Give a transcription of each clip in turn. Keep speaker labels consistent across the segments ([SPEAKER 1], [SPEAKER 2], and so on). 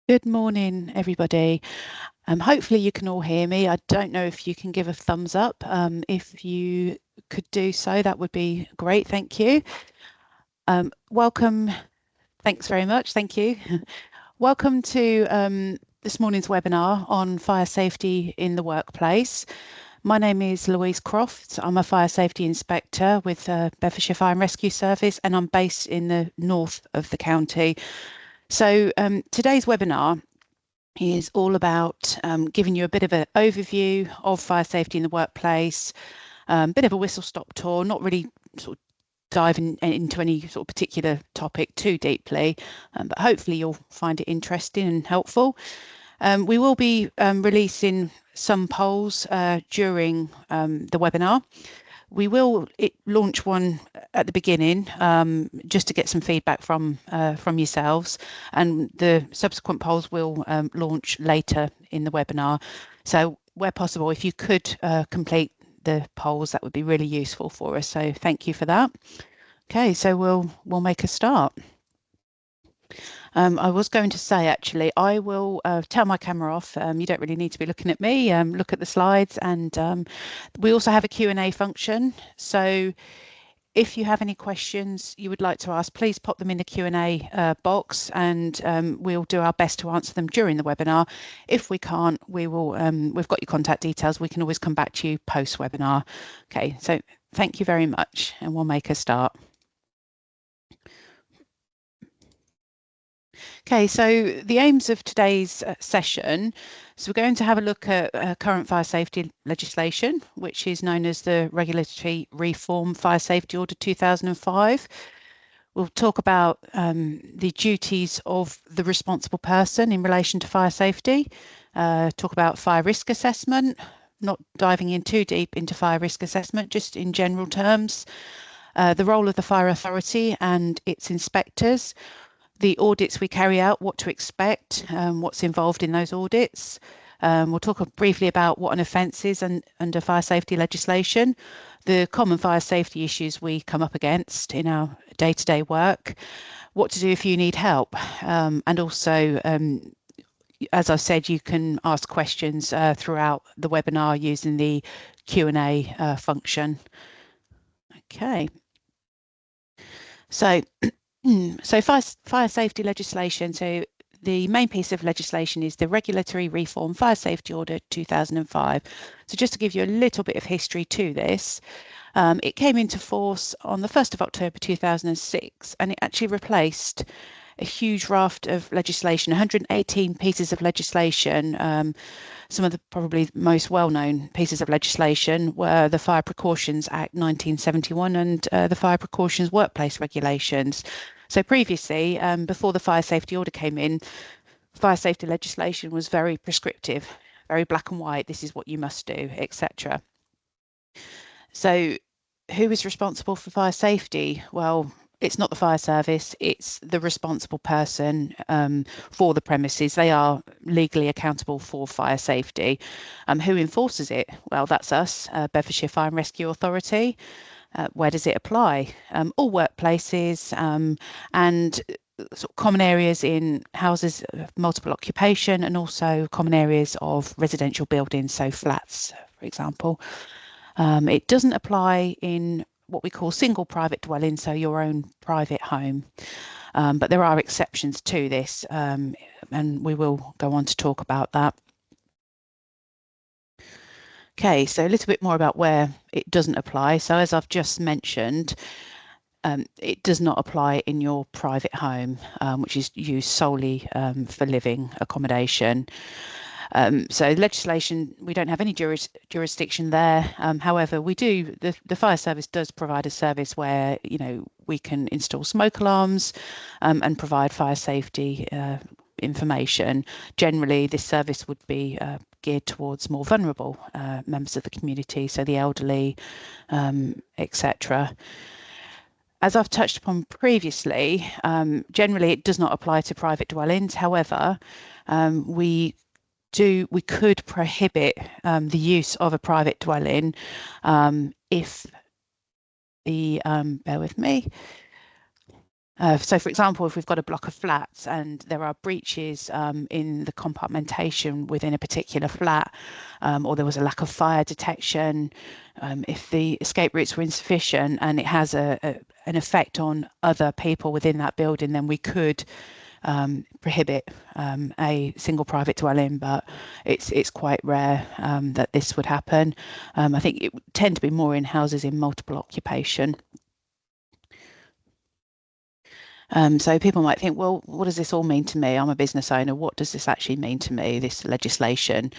[SPEAKER 1] Good morning, everybody. Hopefully you can all hear me. I don't know if you can give a thumbs up. If you could do so, that would be great. Thank you. Welcome. Thanks very much. Thank you. Welcome to this morning's webinar on fire safety in the workplace. My name is Louise Croft. I'm a fire safety inspector with Bedfordshire Fire and Rescue Service, and I'm based in the north of the county. So today's webinar is all about giving you a bit of an overview of fire safety in the workplace, bit of a whistle-stop tour, not really sort of diving into any sort of particular topic too deeply, but hopefully you'll find it interesting and helpful. We will be releasing some polls during the webinar. We will launch one at the beginning just to get some feedback from yourselves, and the subsequent polls will launch later in the webinar. So where possible, if you could complete the polls, that would be really useful for us. So thank you for that. Okay, so we'll make a start. I was going to say, actually, I will turn my camera off. You don't really need to be looking at me. Look at the slides, and we also have a Q&A function. So if you have any questions you would like to ask, please pop them in the Q&A box, and we'll do our best to answer them during the webinar. If we can't, we will. We've got your contact details. We can always come back to you post-webinar. Okay, so thank you very much, and we'll make a start. Okay, so the aims of today's session, so we're going to have a look at current fire safety legislation, which is known as the Regulatory Reform Fire Safety Order 2005. We'll talk about the duties of the responsible person in relation to fire safety, talk about fire risk assessment, not diving in too deep into fire risk assessment, just in general terms, the role of the fire authority and its inspectors, the audits we carry out, what to expect, what's involved in those audits. We'll talk briefly about what an offence is under fire safety legislation, the common fire safety issues we come up against in our day-to-day work, what to do if you need help, and also, as I said, you can ask questions throughout the webinar using the Q&A function. Okay. So So fire safety legislation. So the main piece of legislation is the Regulatory Reform Fire Safety Order 2005. So just to give you a little bit of history to this, it came into force on the 1st of October 2006, and it actually replaced a huge raft of legislation, 118 pieces of legislation. Some of the probably most well-known pieces of legislation were the Fire Precautions Act 1971 and the Fire Precautions Workplace Regulations. So previously, before the fire safety order came in, fire safety legislation was very prescriptive, very black and white. This is what you must do, etc. So who is responsible for fire safety? Well, it's not the fire service, it's the responsible person for the premises. They are legally accountable for fire safety. Who enforces it? Well, that's us, Bedfordshire Fire and Rescue Authority. Where does it apply? All workplaces and sort of common areas in houses of multiple occupation, and also common areas of residential buildings, so flats, for example. It doesn't apply in what we call single private dwelling, so your own private home. But there are exceptions to this, and we will go on to talk about that. Okay, so a little bit more about where it doesn't apply. So as I've just mentioned, it does not apply in your private home, which is used solely for living accommodation. So legislation, we don't have any jurisdiction there. However, we do, the fire service does provide a service where, you know, we can install smoke alarms and provide fire safety information. Generally, this service would be geared towards more vulnerable members of the community, so the elderly, etc. As I've touched upon previously, generally it does not apply to private dwellings. However, we could prohibit the use of a private dwelling if the bear with me. So, for example, if we've got a block of flats and there are breaches in the compartmentation within a particular flat, or there was a lack of fire detection, if the escape routes were insufficient and it has an effect on other people within that building, then we could prohibit a single private dwelling, but it's quite rare that this would happen. I think it would tend to be more in houses in multiple occupation. So people might think, well, what does this all mean to me? I'm a business owner. What does this actually mean to me, this legislation?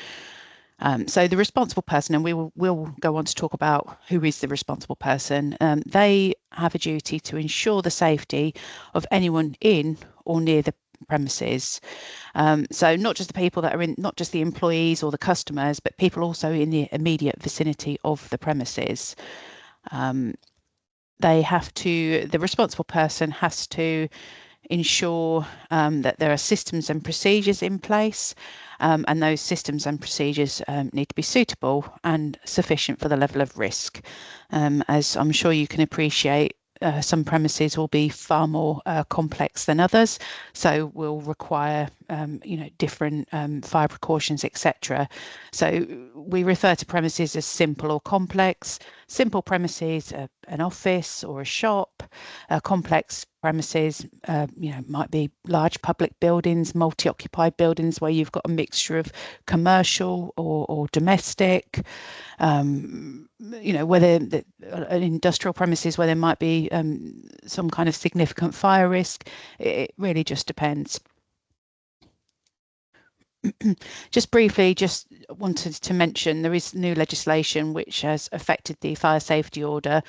[SPEAKER 1] So the responsible person, and we'll go on to talk about who is the responsible person. They have a duty to ensure the safety of anyone in or near the premises. So not just the people that are in, not just the employees or the customers, but people also in the immediate vicinity of the premises. The responsible person has to ensure that there are systems and procedures in place, and those systems and procedures need to be suitable and sufficient for the level of risk. As I'm sure you can appreciate, some premises will be far more complex than others, so will require different fire precautions, etc. So we refer to premises as simple or complex. Simple premises, an office or a shop. Complex premises, might be large public buildings, multi-occupied buildings where you've got a mixture of commercial or domestic. Whether an industrial premises where there might be some kind of significant fire risk, it really just depends. Just briefly, just wanted to mention there is new legislation which has affected the fire safety order.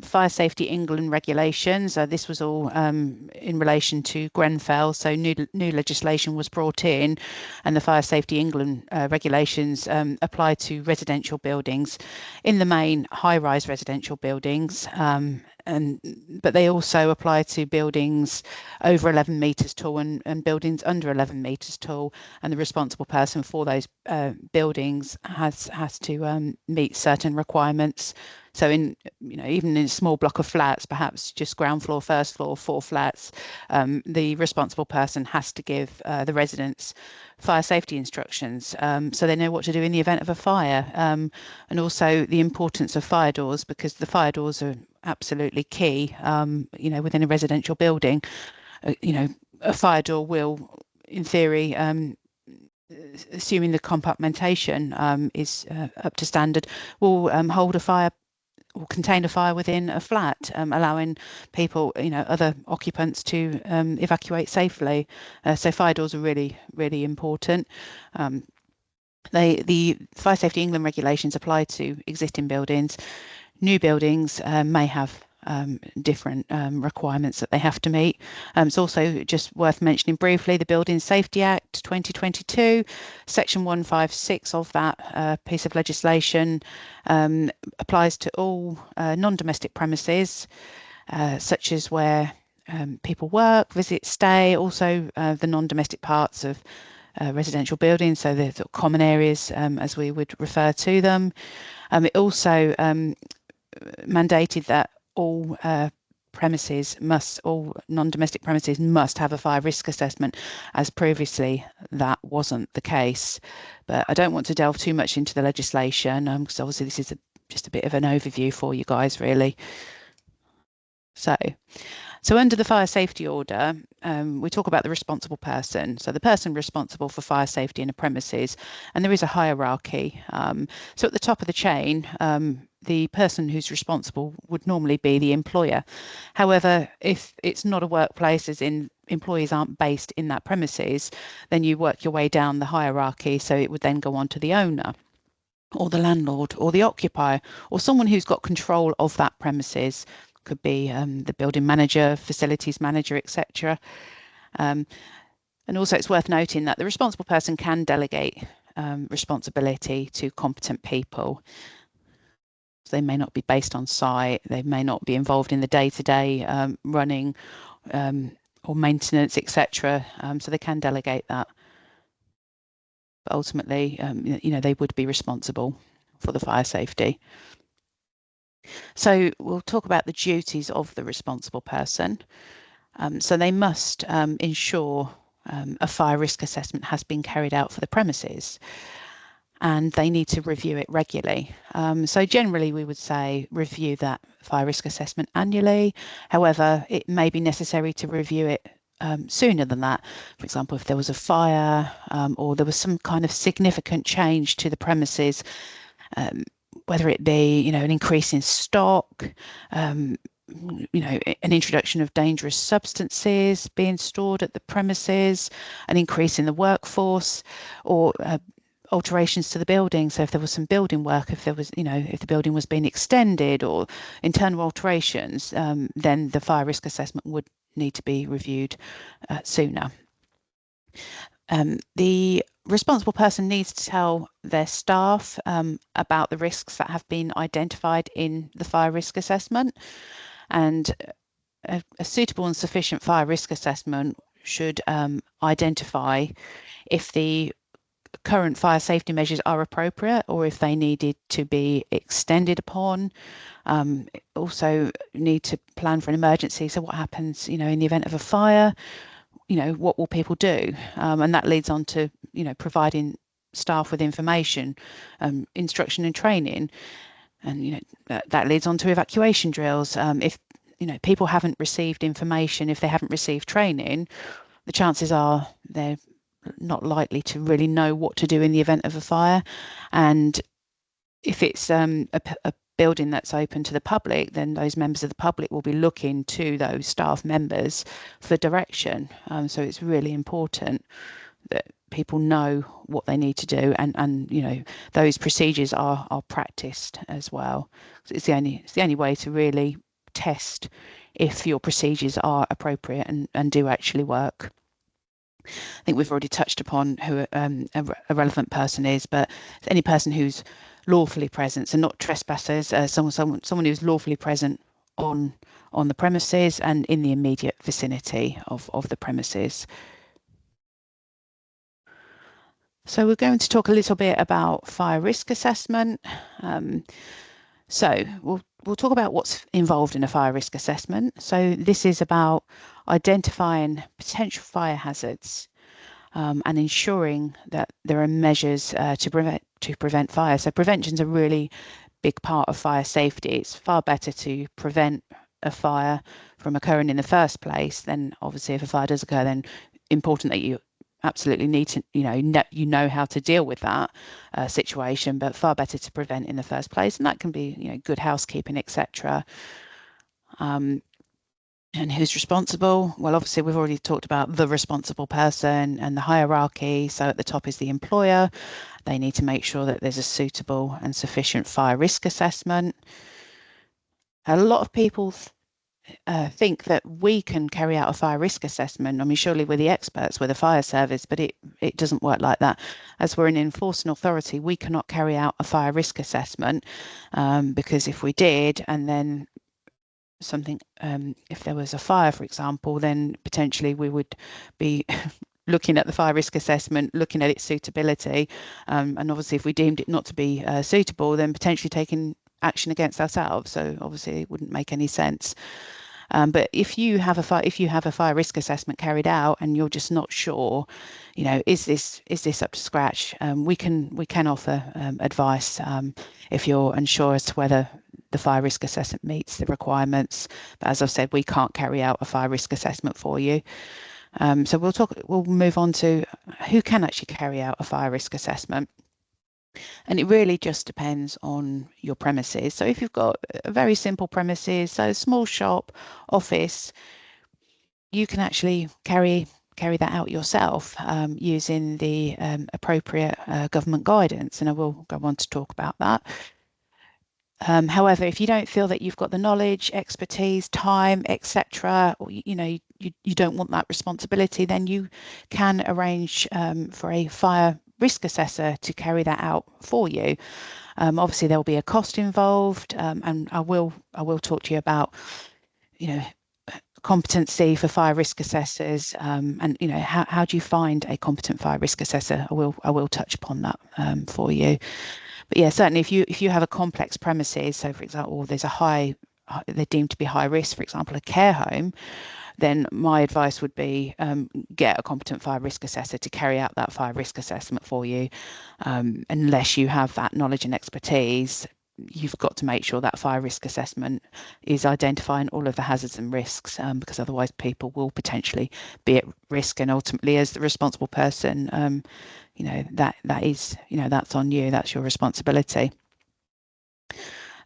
[SPEAKER 1] Fire Safety England regulations. This was all in relation to Grenfell. So new legislation was brought in, and the Fire Safety England regulations apply to residential buildings, in the main high-rise residential buildings. But they also apply to buildings over 11 metres tall and buildings under 11 metres tall. And the responsible person for those buildings has to meet certain requirements. So even in a small block of flats, perhaps just ground floor, first floor, 4 flats, the responsible person has to give the residents fire safety instructions, so they know what to do in the event of a fire, and also the importance of fire doors, because the fire doors are absolutely key. Within a residential building, a fire door will, in theory, assuming the compartmentation is up to standard, will hold a fire or contain a fire within a flat, allowing people, other occupants to evacuate safely. So fire doors are really, really important. The Fire Safety England regulations apply to existing buildings. New buildings may have different requirements that they have to meet. It's also just worth mentioning briefly the Building Safety Act 2022, Section 156 of that piece of legislation applies to all non-domestic premises, such as where people work, visit, stay, also the non-domestic parts of residential buildings, so the sort of common areas, as we would refer to them. It also mandated that all non-domestic premises must have a fire risk assessment, as previously that wasn't the case. But I don't want to delve too much into the legislation, because obviously this is just a bit of an overview for you guys, really. So under the fire safety order, we talk about the responsible person. So the person responsible for fire safety in a premises, and there is a hierarchy. So at the top of the chain, the person who's responsible would normally be the employer. However, if it's not a workplace, as in employees aren't based in that premises, then you work your way down the hierarchy. So it would then go on to the owner, or the landlord, or the occupier, or someone who's got control of that premises. Could be the building manager, facilities manager, etc. And also it's worth noting that the responsible person can delegate responsibility to competent people. So they may not be based on site, they may not be involved in the day-to-day running or maintenance, etc. So they can delegate that. But ultimately, they would be responsible for the fire safety. So we'll talk about the duties of the responsible person. So they must ensure a fire risk assessment has been carried out for the premises, and they need to review it regularly. So generally we would say review that fire risk assessment annually. However, it may be necessary to review it sooner than that. For example, if there was a fire or there was some kind of significant change to the premises, whether it be, an increase in stock, an introduction of dangerous substances being stored at the premises, an increase in the workforce, or alterations to the building. So if there was some building work, if the building was being extended or internal alterations, then the fire risk assessment would need to be reviewed sooner. The responsible person needs to tell their staff about the risks that have been identified in the fire risk assessment, and a suitable and sufficient fire risk assessment should identify if the current fire safety measures are appropriate or if they needed to be extended upon. Also need to plan for an emergency. So what happens, in the event of a fire, what will people do? And that leads on to, providing staff with information, instruction and training. And, that leads on to evacuation drills. If, people haven't received information, if they haven't received training, the chances are they're not likely to really know what to do in the event of a fire. And if it's a building that's open to the public, then those members of the public will be looking to those staff members for direction. So it's really important that people know what they need to do, and those procedures are practiced as well. So it's the only way to really test if your procedures are appropriate and do actually work. I think we've already touched upon who a relevant person is, but any person who's lawfully present, so not trespassers, someone who's lawfully present on the premises and in the immediate vicinity of the premises. So we're going to talk a little bit about fire risk assessment. So we'll talk about what's involved in a fire risk assessment. So this is about identifying potential fire hazards and ensuring that there are measures to prevent fire. So prevention is a really big part of fire safety. It's far better to prevent a fire from occurring in the first place. Then obviously if a fire does occur, then important that you absolutely need to know how to deal with that situation, but far better to prevent in the first place. And that can be good housekeeping, etc. And who's responsible? Well, obviously we've already talked about the responsible person and the hierarchy. So at the top is the employer. They need to make sure that there's a suitable and sufficient fire risk assessment. A lot of people think that we can carry out a fire risk assessment. I mean, surely we're the experts, we're the fire service, but it doesn't work like that. As we're an enforcing authority, we cannot carry out a fire risk assessment because if we did, and then something, if there was a fire, for example, then potentially we would be looking at the fire risk assessment, looking at its suitability, and obviously if we deemed it not to be suitable, then potentially taking action against ourselves. So obviously it wouldn't make any sense. But if you have a fire risk assessment carried out and you're just not sure, is this up to scratch? We can offer advice if you're unsure as to whether the fire risk assessment meets the requirements. But as I've said, we can't carry out a fire risk assessment for you. So we'll move on to who can actually carry out a fire risk assessment. And it really just depends on your premises. So if you've got a very simple premises, so small shop, office, you can actually carry that out yourself using the appropriate government guidance. And I will go on to talk about that. However, if you don't feel that you've got the knowledge, expertise, time, etc., or you don't want that responsibility, then you can arrange for a fire risk assessor to carry that out for you. Obviously, there will be a cost involved, and I will talk to you about competency for fire risk assessors, and how do you find a competent fire risk assessor? I will touch upon that for you. But yeah, certainly if you have a complex premises, so for example, they're deemed to be high risk, for example, a care home, then my advice would be get a competent fire risk assessor to carry out that fire risk assessment for you. Unless you have that knowledge and expertise, you've got to make sure that fire risk assessment is identifying all of the hazards and risks, because otherwise people will potentially be at risk, and ultimately as the responsible person, that is, that's on you, that's your responsibility.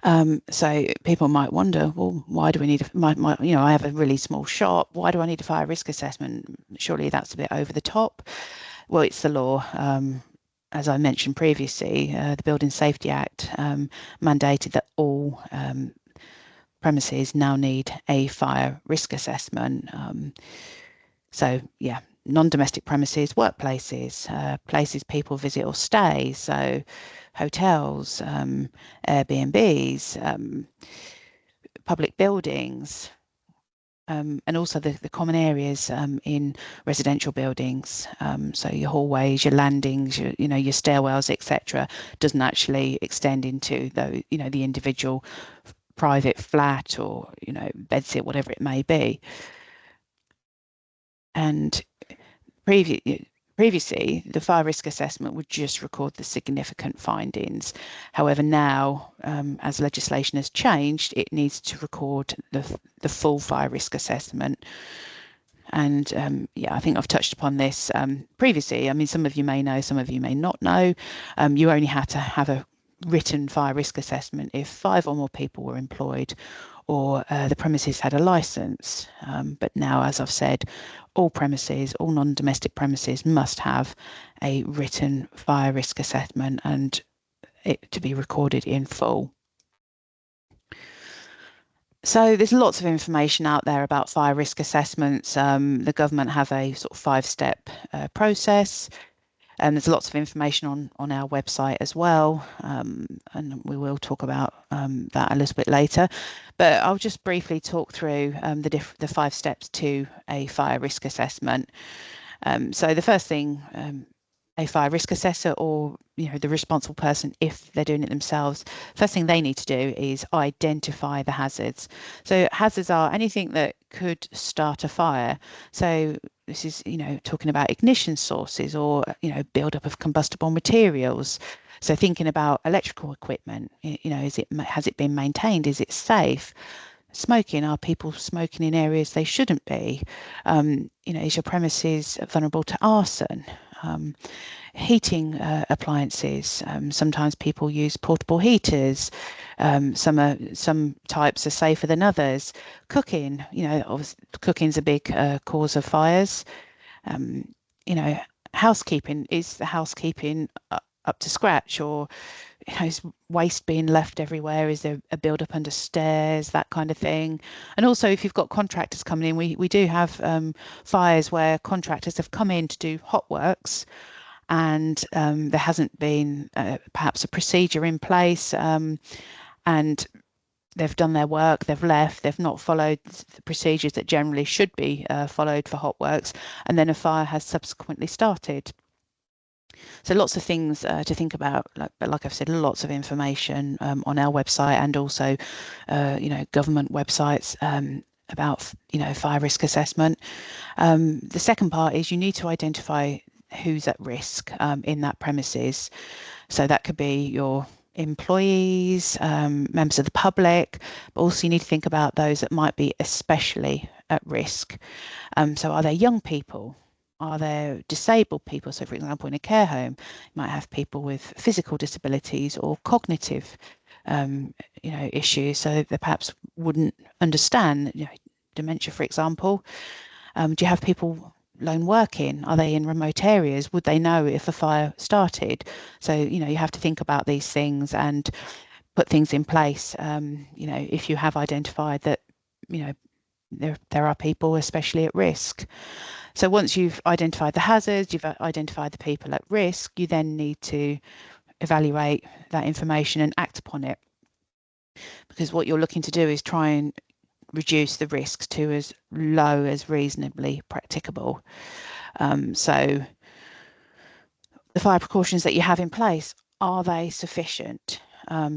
[SPEAKER 1] So people might wonder, well, why do we need I have a really small shop, why do I need a fire risk assessment? Surely that's a bit over the top. Well, it's the law. As I mentioned previously, the Building Safety Act mandated that all premises now need a fire risk assessment. So yeah, non-domestic premises, workplaces, places people visit or stay, so hotels, Airbnbs, public buildings, and also the common areas in residential buildings, so your hallways, your landings, your stairwells, etc., doesn't actually extend into the individual private flat or bedsit, whatever it may be. And previously, the fire risk assessment would just record the significant findings. However, now, as legislation has changed, it needs to record the full fire risk assessment. And yeah, I think I've touched upon this previously. I mean, some of you may know, some of you may not know. You only had to have a written fire risk assessment if 5 or more people were employed, or the premises had a license. But now, as I've said, all premises, all non-domestic premises must have a written fire risk assessment, and it to be recorded in full. So there's lots of information out there about fire risk assessments. The government have a sort of 5-step process. And there's lots of information on our website as well, and we will talk about that a little bit later. But I'll just briefly talk through the 5 steps to a fire risk assessment. So the first thing, a fire risk assessor, or the responsible person, if they're doing it themselves, first thing they need to do is identify the hazards. So hazards are anything that could start a fire. So this is talking about ignition sources, or buildup of combustible materials. So thinking about electrical equipment, has it been maintained? Is it safe? Smoking, are people smoking in areas they shouldn't be? Is your premises vulnerable to arson? Heating appliances. Sometimes people use portable heaters. Some types are safer than others. Cooking, obviously cooking's a big cause of fires. Housekeeping, is the housekeeping up to scratch, or is waste being left everywhere? Is there a build-up under stairs, that kind of thing? And also, if you've got contractors coming in, we do have fires where contractors have come in to do hot works, and there hasn't been perhaps a procedure in place, and they've done their work, they've left, they've not followed the procedures that generally should be followed for hot works, and then a fire has subsequently started. So lots of things to think about, but like I've said, lots of information on our website, and also government websites about fire risk assessment. The second part is you need to identify who's at risk in that premises. So that could be your employees, members of the public, but also you need to think about those that might be especially at risk. So are there young people? Are there disabled people? So for example, in a care home, you might have people with physical disabilities or cognitive issues, so they perhaps wouldn't understand dementia, for example. Do you have people lone working? Are they in remote areas? Would they know if a fire started? So you have to think about these things and put things in place. If you have identified that there are people especially at risk. So once you've identified the hazards, you've identified the people at risk, you then need to evaluate that information and act upon it. Because what you're looking to do is try and reduce the risks to as low as reasonably practicable. So the fire precautions that you have in place, are they sufficient?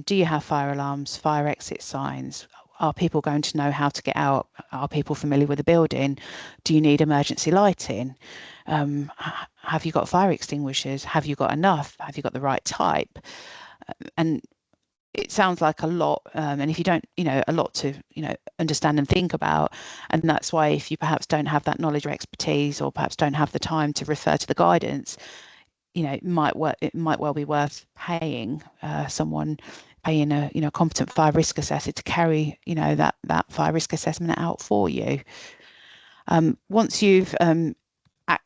[SPEAKER 1] Do you have fire alarms, fire exit signs? are people going to know how to get out? Are people familiar with the building? Do you need emergency lighting? Have you got fire extinguishers? Have you got enough? Have you got the right type? And it sounds like a lot, and if you don't, a lot to, understand and think about. And that's why if you perhaps don't have that knowledge or expertise, or perhaps don't have the time to refer to the guidance, it might well be worth paying a competent fire risk assessor to carry, that fire risk assessment out for you. Once you've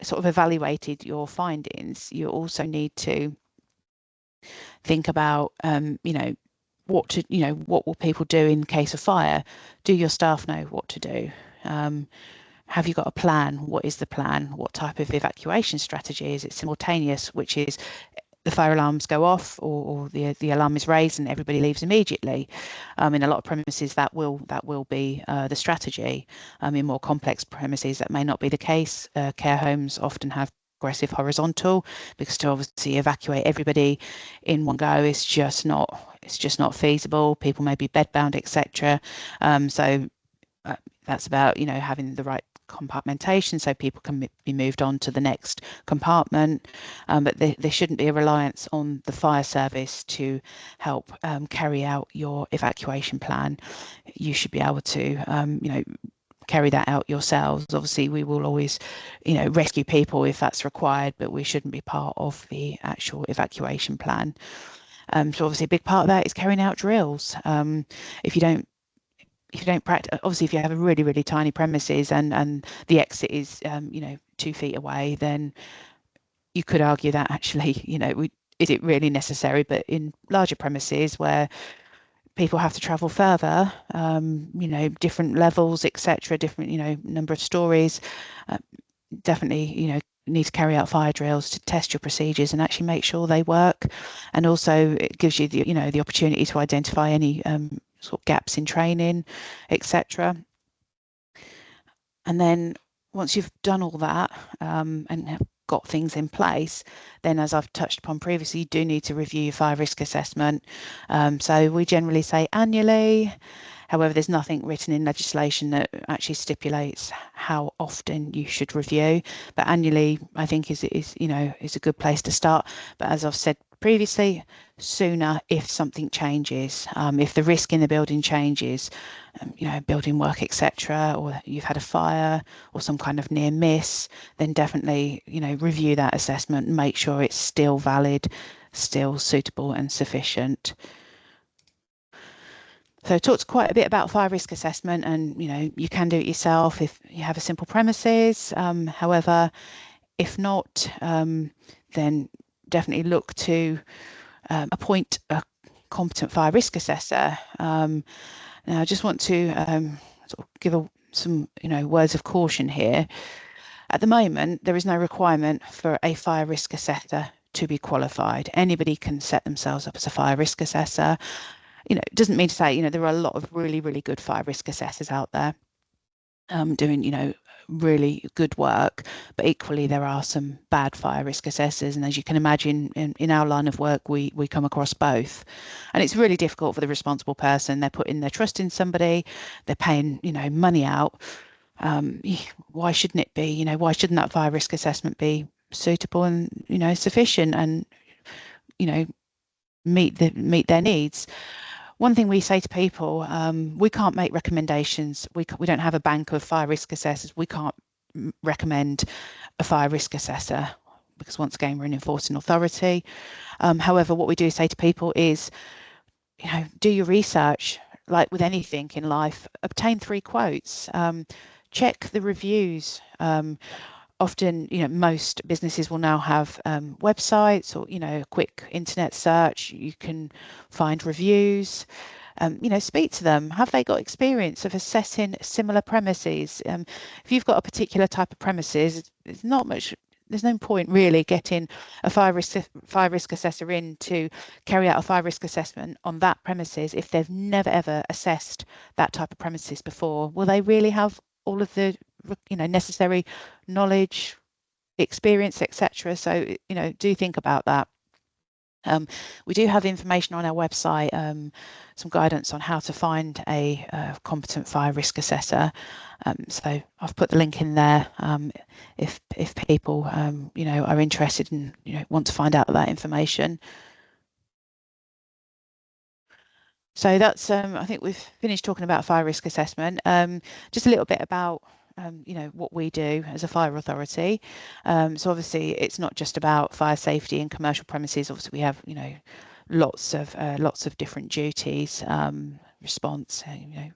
[SPEAKER 1] sort of evaluated your findings, you also need to think about, what will people do in case of fire? Do your staff know what to do? Have you got a plan? What is the plan? What type of evacuation strategy? Is it simultaneous, which is the fire alarms go off, or the alarm is raised and everybody leaves immediately? In a lot of premises, that will be the strategy. In more complex premises, that may not be the case. Care homes often have aggressive horizontal, because to obviously evacuate everybody in one go is just not feasible. People may be bedbound, etc. So that's about having the right compartmentation so people can be moved on to the next compartment, but there shouldn't be a reliance on the fire service to help carry out your evacuation plan. You should be able to carry that out yourselves. Obviously, we will always rescue people if that's required, but we shouldn't be part of the actual evacuation plan. So obviously a big part of that is carrying out drills. If you don't practice, obviously if you have a really, really tiny premises and the exit is 2 feet away, then you could argue that actually is it really necessary? But in larger premises where people have to travel further, different levels, etc., different number of stories, definitely need to carry out fire drills to test your procedures and actually make sure they work. And also it gives you the opportunity to identify any sort of gaps in training, etc. And then once you've done all that and have got things in place, then as I've touched upon previously, you do need to review your fire risk assessment. So we generally say annually. However, there's nothing written in legislation that actually stipulates how often you should review, but annually I think is a good place to start. But as I've said previously, sooner if something changes, if the risk in the building changes, building work, etc., or you've had a fire or some kind of near miss, then definitely review that assessment and make sure it's still valid, still suitable and sufficient. So I talked quite a bit about fire risk assessment, and you can do it yourself if you have a simple premises. However, if not, then definitely look to appoint a competent fire risk assessor. Now, I just want to sort of give some words of caution here. At the moment, there is no requirement for a fire risk assessor to be qualified. Anybody can set themselves up as a fire risk assessor. It doesn't mean to say, there are a lot of really, really good fire risk assessors out there doing, really good work, but equally there are some bad fire risk assessors. And as you can imagine, in our line of work, we come across both. And it's really difficult for the responsible person. They're putting their trust in somebody, they're paying, money out. Why shouldn't it be? Why shouldn't that fire risk assessment be suitable and, sufficient and, meet their needs? One thing we say to people, we can't make recommendations. We don't have a bank of fire risk assessors. We can't recommend a fire risk assessor because once again, we're an enforcing authority. However, what we do say to people is, do your research. Like with anything in life, obtain 3 quotes, check the reviews. Often, most businesses will now have websites or, a quick internet search. You can find reviews, speak to them. Have they got experience of assessing similar premises? If you've got a particular type of premises, there's no point really getting a fire risk assessor in to carry out a fire risk assessment on that premises if they've never ever assessed that type of premises before. Will they really have all of the necessary knowledge, experience, etc.? So do think about that. We do have information on our website, some guidance on how to find a competent fire risk assessor. So I've put the link in there if people are interested and want to find out that information. So that's I think we've finished talking about fire risk assessment. Just a little bit about what we do as a fire authority. So obviously it's not just about fire safety in commercial premises. Obviously we have lots of different duties, response,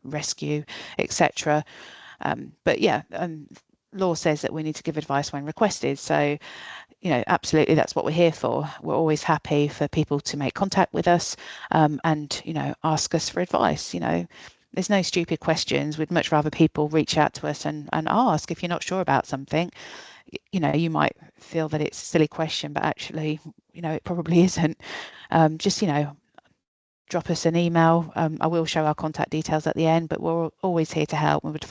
[SPEAKER 1] rescue, etc. But yeah, law says that we need to give advice when requested. So absolutely, that's what we're here for. We're always happy for people to make contact with us and ask us for advice. There's no stupid questions. We'd much rather people reach out to us and ask if you're not sure about something. You might feel that it's a silly question, but actually, it probably isn't. Just drop us an email. I will show our contact details at the end, but we're always here to help. We would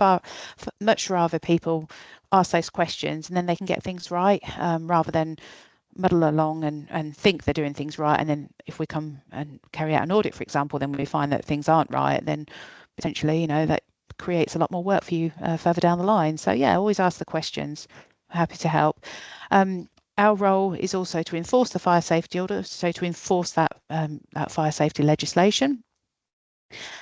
[SPEAKER 1] much rather people ask those questions and then they can get things right, rather than muddle along and think they're doing things right. And then if we come and carry out an audit, for example, then we find that things aren't right, then potentially, that creates a lot more work for you further down the line. So yeah, always ask the questions. Happy to help. Our role is also to enforce the fire safety order, so to enforce that fire safety legislation.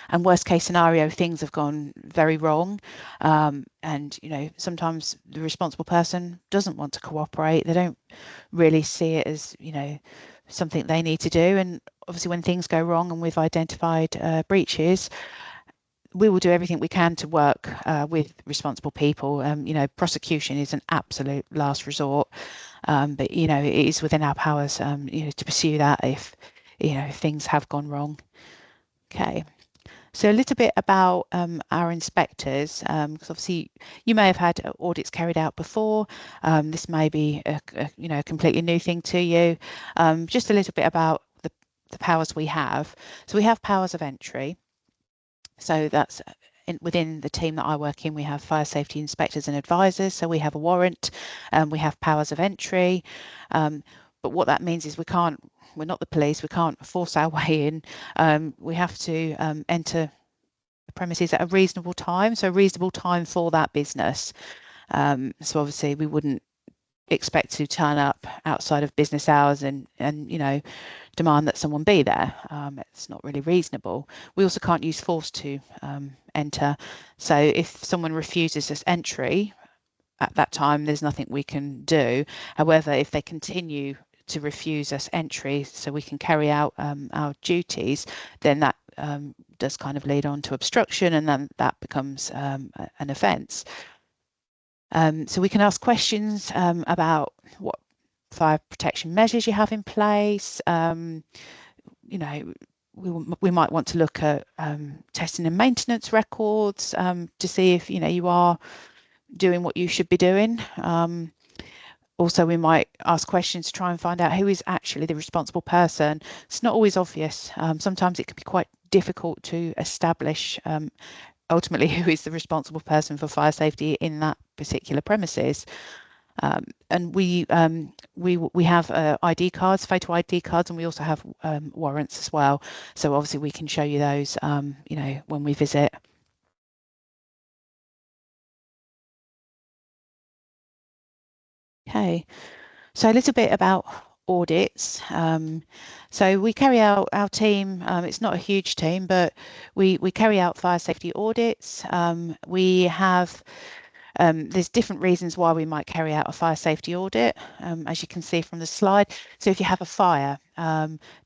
[SPEAKER 1] And worst case scenario, things have gone very wrong, and sometimes the responsible person doesn't want to cooperate. They don't really see it as something they need to do. And obviously, when things go wrong and we've identified breaches, we will do everything we can to work with responsible people. Prosecution is an absolute last resort, but it is within our powers to pursue that if things have gone wrong. Okay, so a little bit about our inspectors, because obviously you may have had audits carried out before. This may be a completely new thing to you. Just a little bit about the powers we have. So we have powers of entry. So that's within the team that I work in, we have fire safety inspectors and advisors. So we have a warrant, and we have powers of entry. But what that means is we're not the police. We can't force our way in. We have to enter the premises at a reasonable time. So a reasonable time for that business. So obviously we wouldn't expect to turn up outside of business hours and demand that someone be there. It's not really reasonable. We also can't use force to enter. So if someone refuses us entry at that time, there's nothing we can do. However, if they continue to refuse us entry so we can carry out our duties, then that does kind of lead on to obstruction, and then that becomes an offence. So we can ask questions about what fire protection measures you have in place. We might want to look at testing and maintenance records to see if you are doing what you should be doing. Also, we might ask questions to try and find out who is actually the responsible person. It's not always obvious. Sometimes it can be quite difficult to establish ultimately who is the responsible person for fire safety in that particular premises. And we have ID cards, photo ID cards, and we also have warrants as well. So obviously we can show you those, when we visit. Okay, so a little bit about audits. So we carry out our team. It's not a huge team, but we carry out fire safety audits. We have there's different reasons why we might carry out a fire safety audit, as you can see from the slide. So if you have a fire,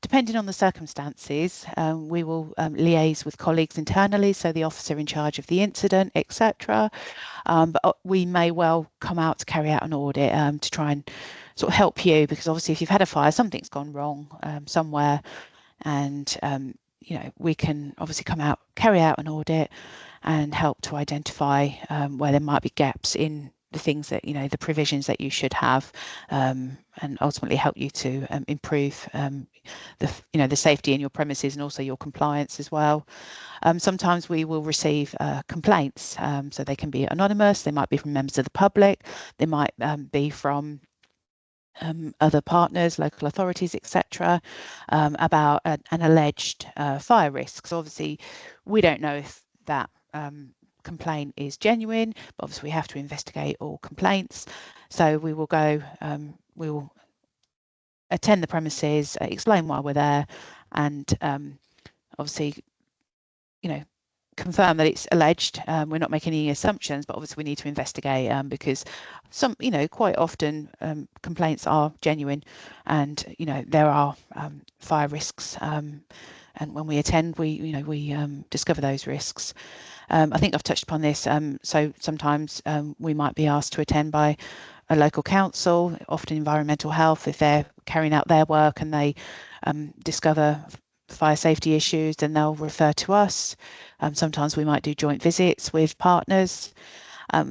[SPEAKER 1] depending on the circumstances, we will liaise with colleagues internally, so the officer in charge of the incident, etc. But we may well come out to carry out an audit to try and sort of help you, because obviously if you've had a fire, something's gone wrong somewhere, and we can obviously come out, carry out an audit and help to identify where there might be gaps in the things that the provisions that you should have, and ultimately help you to improve the safety in your premises and also your compliance as well. Sometimes we will receive complaints, so they can be anonymous, they might be from members of the public, they might be from other partners, local authorities, etc., about an alleged fire risk. So obviously, we don't know if that complaint is genuine, but obviously we have to investigate all complaints. So we will go, we will attend the premises, explain why we're there, and obviously, confirm that it's alleged. We're not making any assumptions, but obviously we need to investigate because some, quite often complaints are genuine, and there are fire risks. And when we attend, we discover those risks. I think I've touched upon this. So sometimes we might be asked to attend by a local council, often environmental health, if they're carrying out their work and they discover fire safety issues, then they'll refer to us. Sometimes we might do joint visits with partners.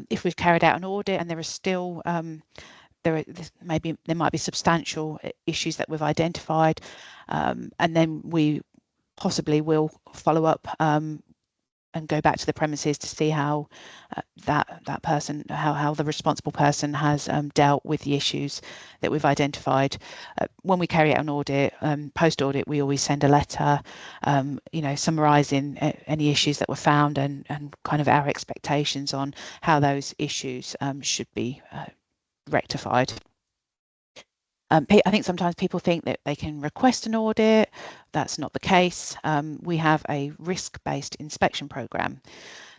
[SPEAKER 1] If we've carried out an audit and there are still there might be substantial issues that we've identified, and then we possibly will follow up and go back to the premises to see how that person, how the responsible person has dealt with the issues that we've identified. When we carry out an audit, post-audit, we always send a letter, summarising any issues that were found and kind of our expectations on how those issues should be rectified. I think sometimes people think that they can request an audit. That's not the case. We have a risk-based inspection program.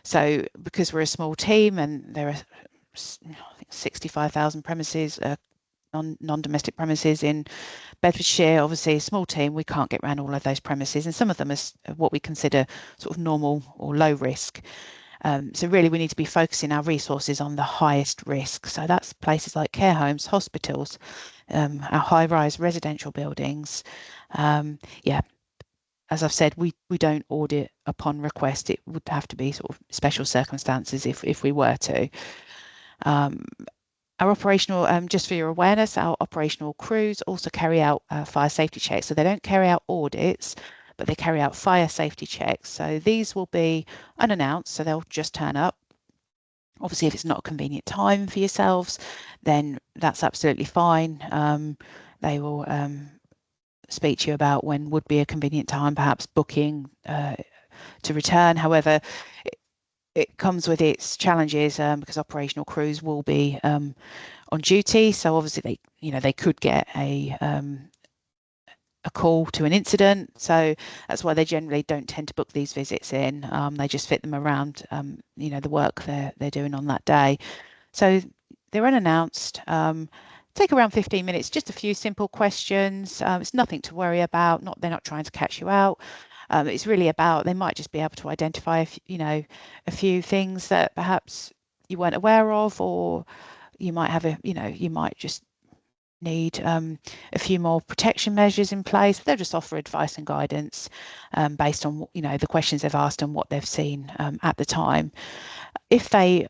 [SPEAKER 1] So because we're a small team and there are, I think, 65,000 premises, non-domestic premises in Bedfordshire, obviously a small team, we can't get around all of those premises, and some of them are what we consider sort of normal or low risk. So really we need to be focusing our resources on the highest risk. So that's places like care homes, hospitals, our high-rise residential buildings. As I've said, we don't audit upon request. It would have to be sort of special circumstances if we were to. Our operational, just for your awareness, our operational crews also carry out fire safety checks. So they don't carry out audits, but they carry out fire safety checks. So these will be unannounced, so they'll just turn up. Obviously, if it's not a convenient time for yourselves, then that's absolutely fine. They will speak to you about when would be a convenient time, perhaps booking to return. However, it comes with its challenges because operational crews will be on duty. So obviously they could get a call to an incident. So that's why they generally don't tend to book these visits in. They just fit them around, the work they're doing on that day. So they're unannounced. Take around 15 minutes, just a few simple questions. It's nothing to worry about. They're not trying to catch you out. It's really about, they might just be able to identify, a few things that perhaps you weren't aware of, or you might have you might just need a few more protection measures in place. They'll just offer advice and guidance based on the questions they've asked and what they've seen at the time. If they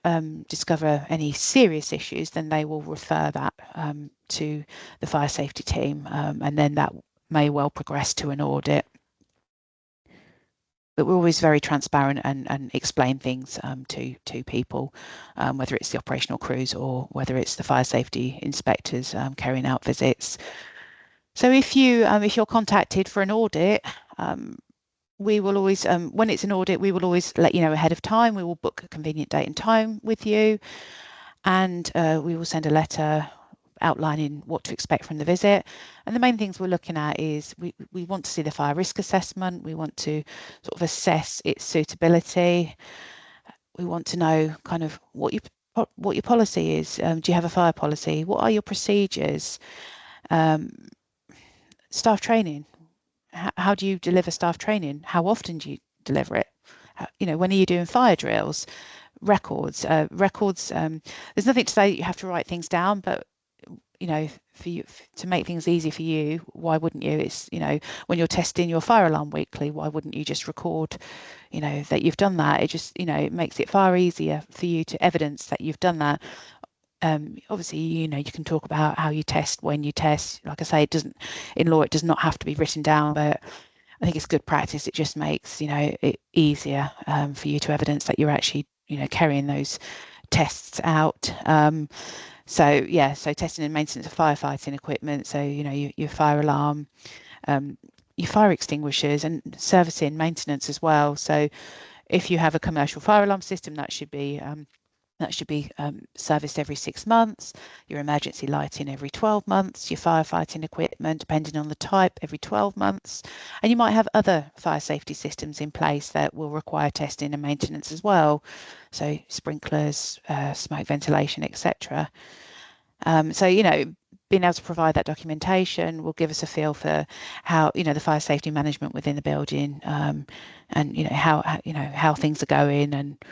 [SPEAKER 1] discover any serious issues, then they will refer that to the fire safety team, and then that may well progress to an audit. But we're always very transparent and explain things to people, whether it's the operational crews or whether it's the fire safety inspectors carrying out visits. So if you're contacted for an audit, we will always, when it's an audit, we will always let you know ahead of time. We will book a convenient date and time with you, and we will send a letter outlining what to expect from the visit. And the main things we're looking at is we want to see the fire risk assessment. We want to sort of assess its suitability. We want to know kind of what your policy is. Do you have a fire policy? What are your procedures? Staff training. How do you deliver staff training? How often do you deliver it? When are you doing fire drills? Records. There's nothing to say that you have to write things down, but for you, to make things easy for you, why wouldn't you? It's when you're testing your fire alarm weekly, why wouldn't you just record that you've done that? It just it makes it far easier for you to evidence that you've done that. Obviously you can talk about how you test, when you test. Like I say, in law it does not have to be written down, but I think it's good practice. It just makes it easier for you to evidence that you're actually carrying those tests out. So yeah, so testing and maintenance of firefighting equipment. So your fire alarm, your fire extinguishers, and servicing, maintenance as well. So if you have a commercial fire alarm system, that should be serviced every 6 months, your emergency lighting every 12 months, your firefighting equipment, depending on the type, every 12 months. And you might have other fire safety systems in place that will require testing and maintenance as well. So sprinklers, smoke ventilation, etc. So, being able to provide that documentation will give us a feel for how, the fire safety management within the building, and, how things are going, and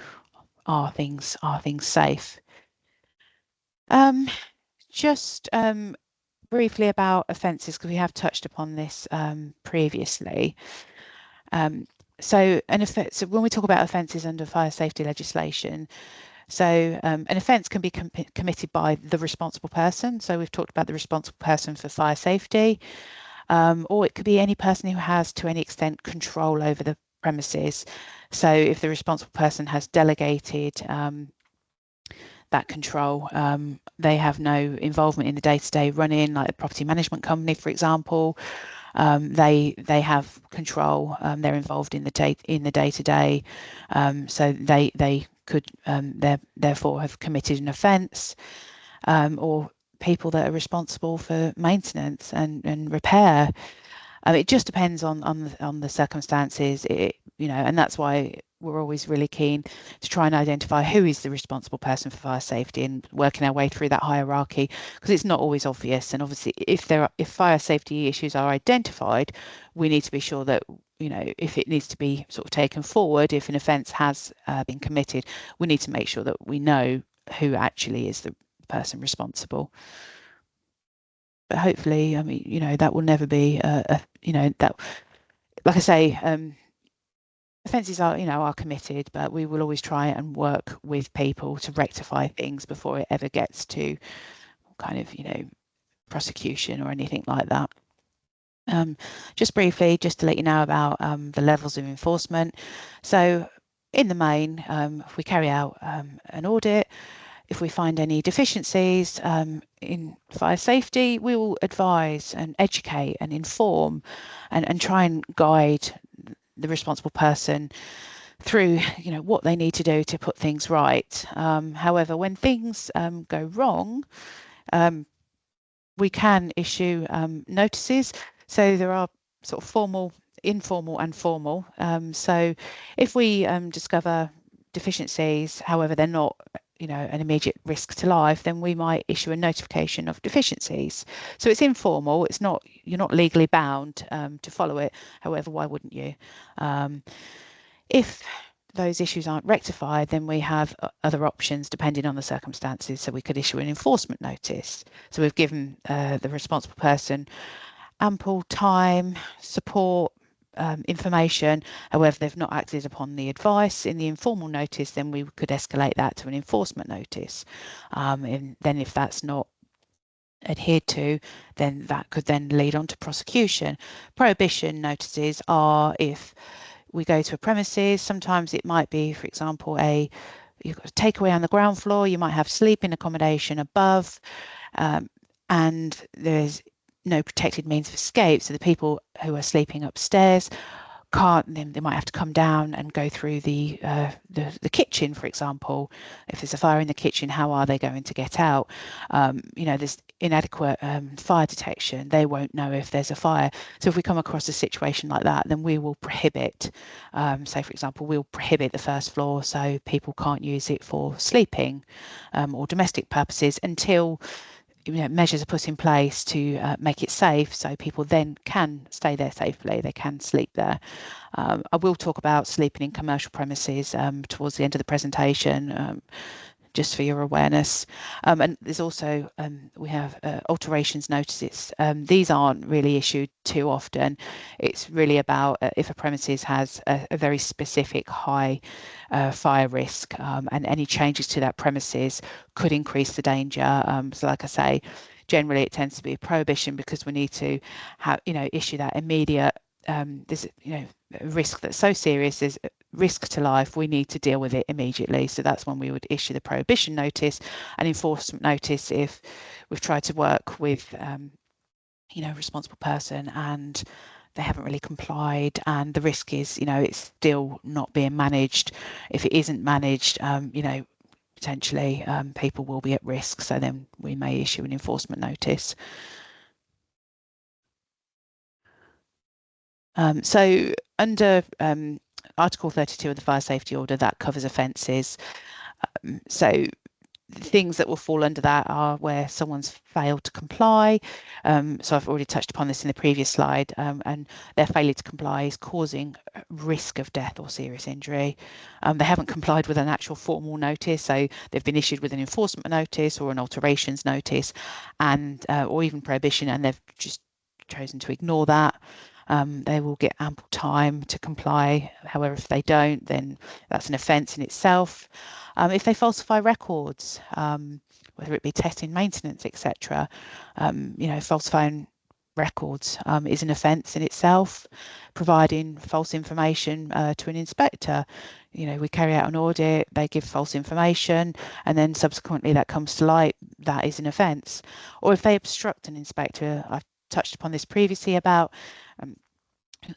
[SPEAKER 1] are things safe. Just briefly about offences, because we have touched upon this previously. So when we talk about offences under fire safety legislation, so an offence can be committed by the responsible person. So we've talked about the responsible person for fire safety, or it could be any person who has to any extent control over the premises. So if the responsible person has delegated that control, they have no involvement in the day-to-day running, like a property management company, for example. They have control. They're involved in the day-to-day, so they could therefore have committed an offence, or people that are responsible for maintenance and repair. It just depends on the circumstances. And that's why we're always really keen to try and identify who is the responsible person for fire safety and working our way through that hierarchy, because it's not always obvious. And obviously, if fire safety issues are identified, we need to be sure that, if it needs to be sort of taken forward, if an offence has been committed, we need to make sure that we know who actually is the person responsible. But hopefully, that will never be that, like I say, offences are committed, but we will always try and work with people to rectify things before it ever gets to kind of, prosecution or anything like that. Just briefly, just to let you know about the levels of enforcement. So in the main, if we carry out an audit, if we find any deficiencies in fire safety, we will advise and educate and inform and try and guide the responsible person through, what they need to do to put things right. However, when things go wrong, we can issue notices. So there are sort of formal, informal and formal. So if we discover deficiencies, however, they're not an immediate risk to life, then we might issue a notification of deficiencies. So it's informal. It's not, you're not legally bound to follow it. However, why wouldn't you? If those issues aren't rectified, then we have other options depending on the circumstances. So we could issue an enforcement notice. So we've given the responsible person ample time, support, information. However, they've not acted upon the advice in the informal notice, then we could escalate that to an enforcement notice. And then if that's not adhered to, then that could then lead on to prosecution. Prohibition notices are if we go to a premises. Sometimes it might be, for example, you've got a takeaway on the ground floor, you might have sleeping accommodation above, and there's no protected means of escape. So the people who are sleeping upstairs can't, they might have to come down and go through the kitchen, for example. If there's a fire in the kitchen, how are they going to get out? There's inadequate fire detection. They won't know if there's a fire. So if we come across a situation like that, then we will prohibit, say for example, we'll prohibit the first floor, so people can't use it for sleeping or domestic purposes until measures are put in place to make it safe, so people then can stay there safely, they can sleep there. I will talk about sleeping in commercial premises towards the end of the presentation, just for your awareness. And there's also, we have alterations notices. These aren't really issued too often. It's really about if a premises has a very specific high fire risk, and any changes to that premises could increase the danger. So like I say, generally it tends to be a prohibition, because we need to have, issue that immediate, there's, a risk that's so serious, there's risk to life, we need to deal with it immediately. So that's when we would issue the prohibition notice and enforcement notice if we've tried to work with a responsible person and they haven't really complied, and the risk is, it's still not being managed. If it isn't managed, potentially people will be at risk. So then we may issue an enforcement notice. So under Article 32 of the Fire Safety Order, that covers offences. So things that will fall under that are where someone's failed to comply. So I've already touched upon this in the previous slide, and their failure to comply is causing risk of death or serious injury. They haven't complied with an actual formal notice, so they've been issued with an enforcement notice or an alterations notice, and or even prohibition, and they've just chosen to ignore that. They will get ample time to comply. However, if they don't, then that's an offence in itself. If they falsify records, whether it be testing, maintenance, etc., falsifying records is an offence in itself. Providing false information to an inspector, we carry out an audit, they give false information, and then subsequently that comes to light, that is an offence. Or if they obstruct an inspector, I've touched upon this previously about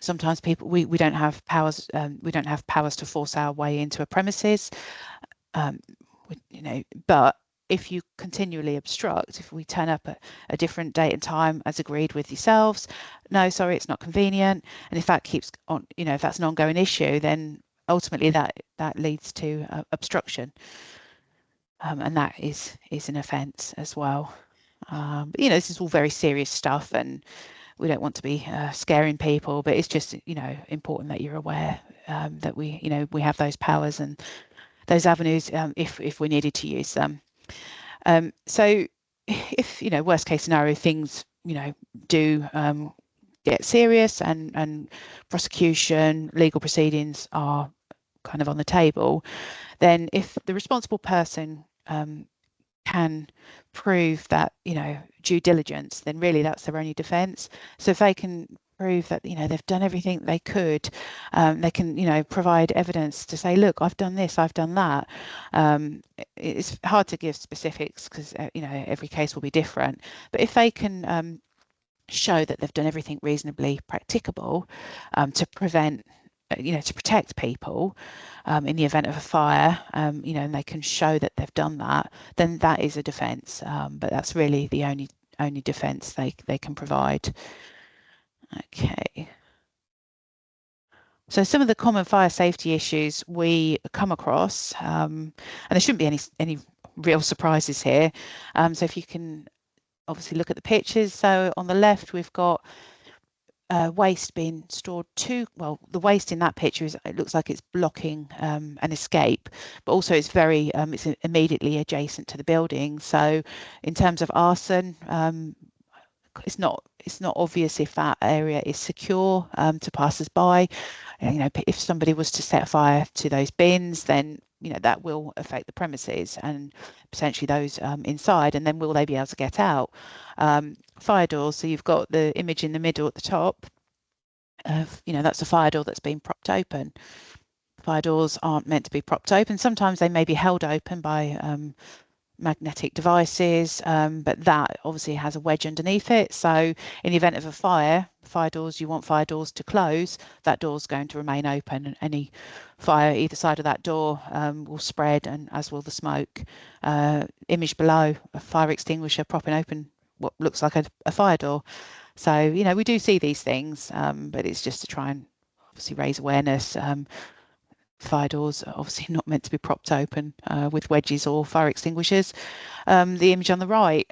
[SPEAKER 1] sometimes people we don't have powers to force our way into a premises, but if you continually obstruct, if we turn up at a different date and time as agreed with yourselves, no, sorry, it's not convenient, and if that keeps on, if that's an ongoing issue, then ultimately that leads to obstruction, and that is an offence as well. But this is all very serious stuff, and we don't want to be scaring people, but it's just important that you're aware that we have those powers and those avenues if we needed to use them. So if worst case scenario, things do get serious and prosecution, legal proceedings are kind of on the table, then if the responsible person can prove that due diligence, then really that's their only defence. So if they can prove that they've done everything they could, they can provide evidence to say, look, I've done this, I've done that. It's hard to give specifics because every case will be different, but if they can show that they've done everything reasonably practicable to prevent to protect people in the event of a fire, and they can show that they've done that, then that is a defence. But that's really the only defence they can provide. Okay. So some of the common fire safety issues we come across, and there shouldn't be any real surprises here. So if you can obviously look at the pictures. So on the left, we've got waste being stored the waste in that picture it looks like it's blocking an escape, but also it's it's immediately adjacent to the building. So in terms of arson, it's not obvious if that area is secure to passers-by. If somebody was to set fire to those bins, then that will affect the premises and potentially those inside, and then will they be able to get out? Fire doors, so you've got the image in the middle at the top of, that's a fire door that's been propped open. Fire doors aren't meant to be propped open. Sometimes they may be held open by magnetic devices, but that obviously has a wedge underneath it. So in the event of a fire doors, you want fire doors to close, that door's going to remain open, and any fire either side of that door will spread, and as will the smoke. Image below, a fire extinguisher propping open what looks like a fire door. So we do see these things, but it's just to try and obviously raise awareness. Fire doors are obviously not meant to be propped open with wedges or fire extinguishers. The image on the right,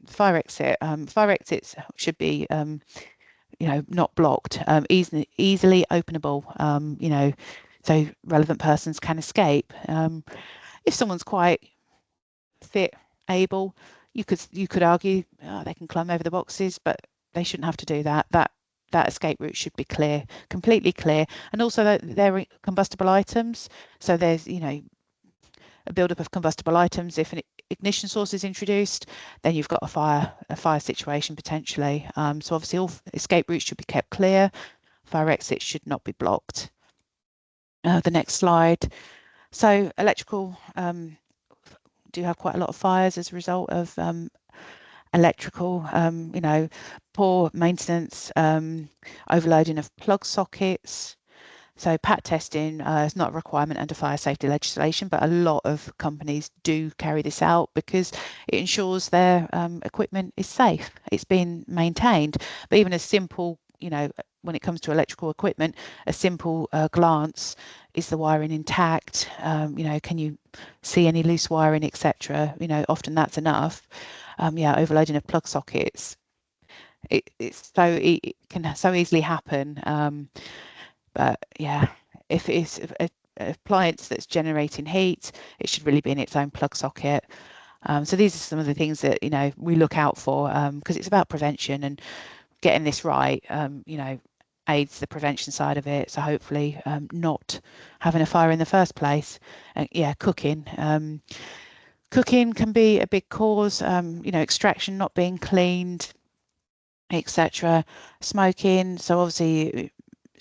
[SPEAKER 1] fire exit. Fire exits should be, not blocked, easily openable. So relevant persons can escape. If someone's quite fit, able, you could argue they can climb over the boxes, but they shouldn't have to do that. That escape route should be clear, completely clear, and also that they're combustible items. So there's a buildup of combustible items. If an ignition source is introduced, then you've got a fire situation potentially. So obviously all escape routes should be kept clear. Fire exits should not be blocked. The next slide. So electrical do have quite a lot of fires as a result of electrical, poor maintenance, overloading of plug sockets. So PAT testing is not a requirement under fire safety legislation, but a lot of companies do carry this out because it ensures their equipment is safe. It's been maintained. But even a simple, when it comes to electrical equipment, a simple glance, is the wiring intact? Can you see any loose wiring, etc.? Often that's enough. Overloading of plug sockets. It can so easily happen. But yeah, if it's a appliance that's generating heat, it should really be in its own plug socket. So these are some of the things that we look out for because it's about prevention, and getting this right, aids the prevention side of it. So hopefully not having a fire in the first place. Yeah, cooking. Cooking can be a big cause. Extraction not being cleaned, etc. Smoking. So obviously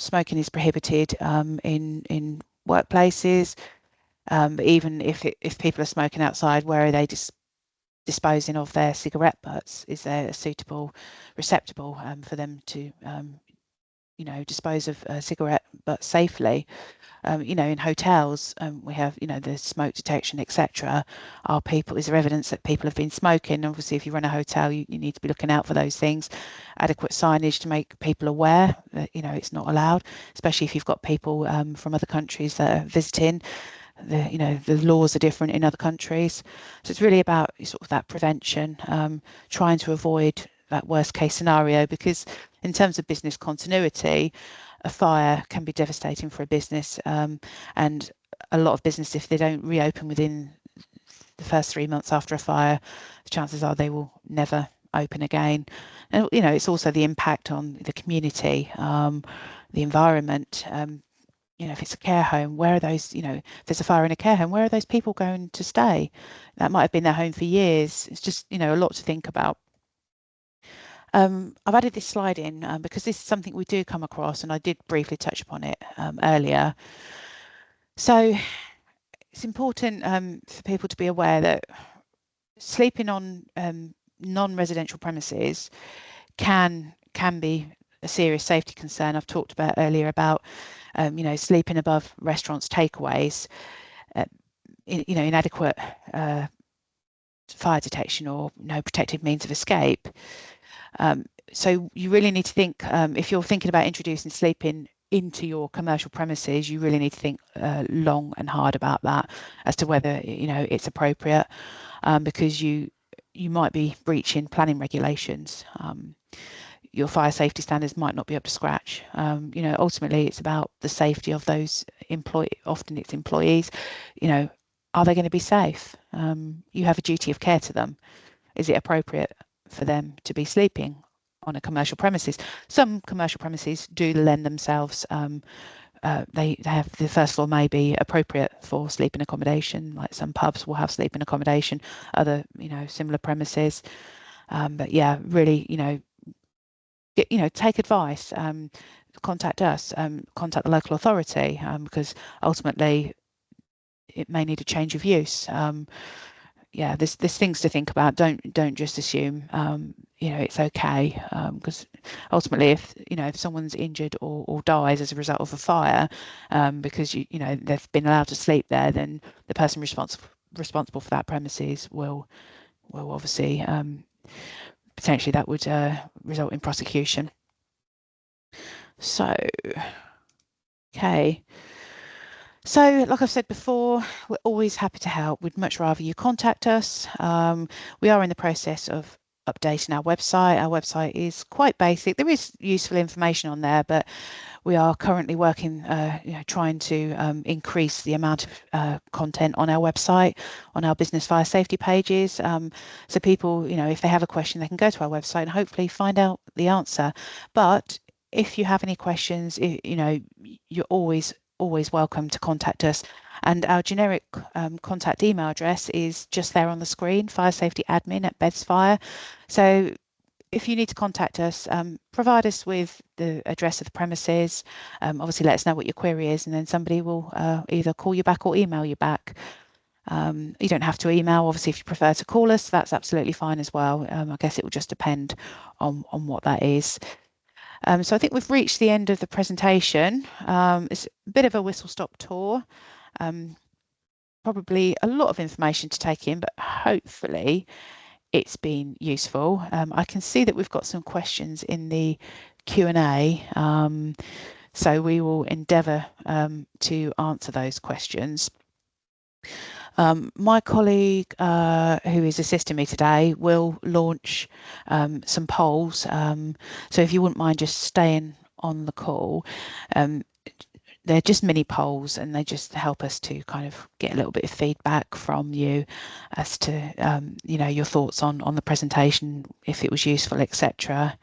[SPEAKER 1] smoking is prohibited in workplaces. But even if people are smoking outside, where are they disposing of their cigarette butts? Is there a suitable receptacle for them to dispose of cigarette butts safely? In hotels, we have, the smoke detection, etc. Is there evidence that people have been smoking? Obviously, if you run a hotel, you need to be looking out for those things. Adequate signage to make people aware that, it's not allowed, especially if you've got people from other countries that are visiting. The laws are different in other countries. So it's really about sort of that prevention, trying to avoid that worst case scenario, because in terms of business continuity, a fire can be devastating for a business, and a lot of business, if they don't reopen within the first 3 months after a fire, the chances are they will never open again. And it's also the impact on the community, the environment. If it's a care home, where are those, if there's a fire in a care home, where are those people going to stay? That might have been their home for years. It's just, a lot to think about. I've added this slide in because this is something we do come across, and I did briefly touch upon it earlier. So it's important for people to be aware that sleeping on non-residential premises can be a serious safety concern. I've talked about earlier about sleeping above restaurants, takeaways, inadequate fire detection or no protective means of escape. So you really need to think, if you're thinking about introducing sleeping into your commercial premises, you really need to think long and hard about that as to whether it's appropriate, because you might be breaching planning regulations. Your fire safety standards might not be up to scratch. Ultimately it's about the safety of those often it's employees. Are they going to be safe? You have a duty of care to them. Is it appropriate for them to be sleeping on a commercial premises? Some commercial premises do lend themselves. They have, the first floor may be appropriate for sleeping accommodation, like some pubs will have sleeping accommodation, other similar premises. But yeah, really take advice. Contact us. Contact the local authority, because ultimately it may need a change of use. Yeah, there's things to think about. Don't just assume it's okay, because ultimately if someone's injured or dies as a result of a fire, because they've been allowed to sleep there, then the person responsible for that premises will obviously potentially that would result in prosecution. So okay. So, like I've said before, we're always happy to help. We'd much rather you contact us. We are in the process of updating our website. Our website is quite basic. There is useful information on there, but we are currently working, trying to increase the amount of content on our website, on our business fire safety pages. So people, if they have a question, they can go to our website and hopefully find out the answer. But if you have any questions, you're always welcome to contact us, and our generic contact email address is just there on the screen, firesafetyadmin@BedsFire. So if you need to contact us, provide us with the address of the premises. Obviously, let us know what your query is, and then somebody will either call you back or email you back. You don't have to email. Obviously, if you prefer to call us, that's absolutely fine as well. I guess it will just depend on what that is. So I think we've reached the end of the presentation. It's a bit of a whistle-stop tour. Probably a lot of information to take in, but hopefully it's been useful. I can see that we've got some questions in the Q&A, so we will endeavour to answer those questions. My colleague who is assisting me today will launch some polls. So if you wouldn't mind just staying on the call, they're just mini polls and they just help us to kind of get a little bit of feedback from you as to your thoughts on the presentation, if it was useful, etc.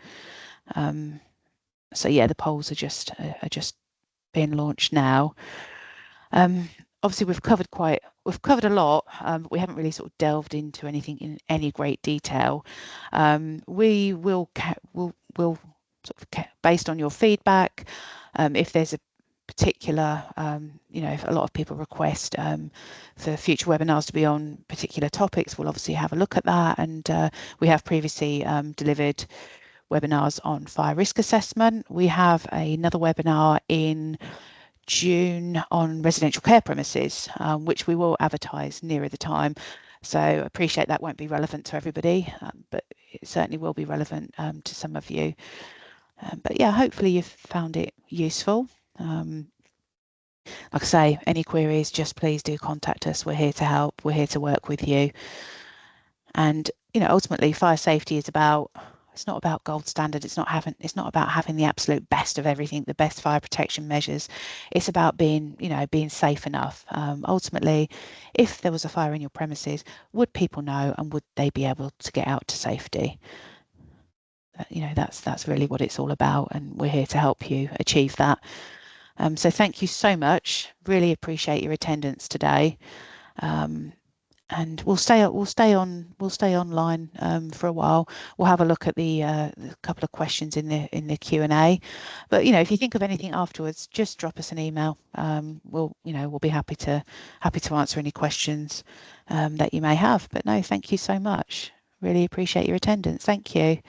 [SPEAKER 1] So yeah, the polls are just being launched now. Obviously we've covered a lot, but we haven't really sort of delved into anything in any great detail. We will sort of, based on your feedback, if there's a particular, if a lot of people request for future webinars to be on particular topics, we'll obviously have a look at that. And we have previously delivered webinars on fire risk assessment. We have another webinar in June on residential care premises, which we will advertise nearer the time. So I appreciate that won't be relevant to everybody, but it certainly will be relevant to some of you. But yeah, hopefully you've found it useful. Like I say, any queries, just please do contact us. We're here to help. We're here to work with you. And ultimately, fire safety is it's not about gold standard. It's not about having the absolute best of everything, the best fire protection measures. It's about being safe enough. Ultimately, if there was a fire in your premises, would people know and would they be able to get out to safety? That's really what it's all about, and we're here to help you achieve that. So thank you so much. Really appreciate your attendance today. And we'll stay online for a while. We'll have a look at the couple of questions in the Q&A. But if you think of anything afterwards, just drop us an email. We'll be happy to answer any questions that you may have. But no, thank you so much. Really appreciate your attendance. Thank you.